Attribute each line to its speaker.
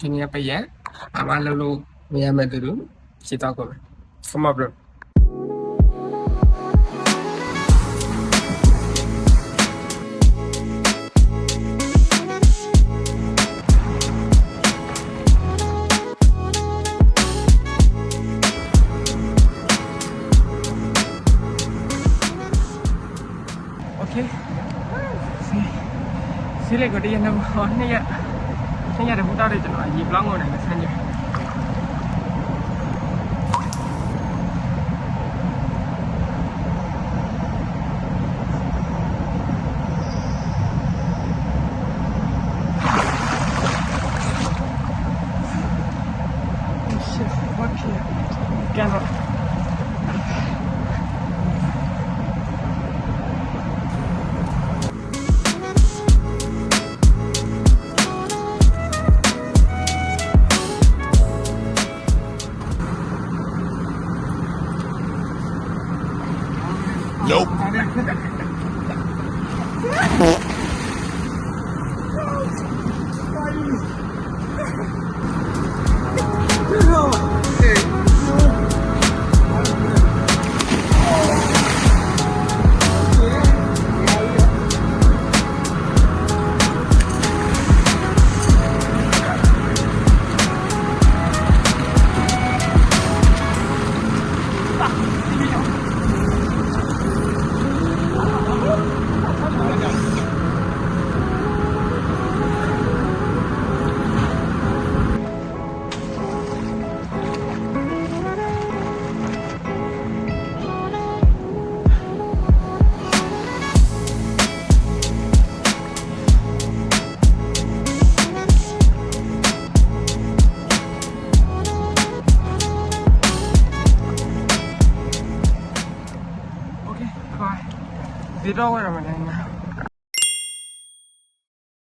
Speaker 1: ဒီနေ့ပဲရအမလုံးလုံးမရမဲ့တူရှိတော့ကောဆမဘရစီလေကိုတရနေဟောနှစ်ရက်တဘူတားတဲ့ကျွန်တော်ရေပလောင်းကုန်တယ်ဆန်းကြကန်တော့
Speaker 2: Nope.
Speaker 1: Bye. Dito ako naman.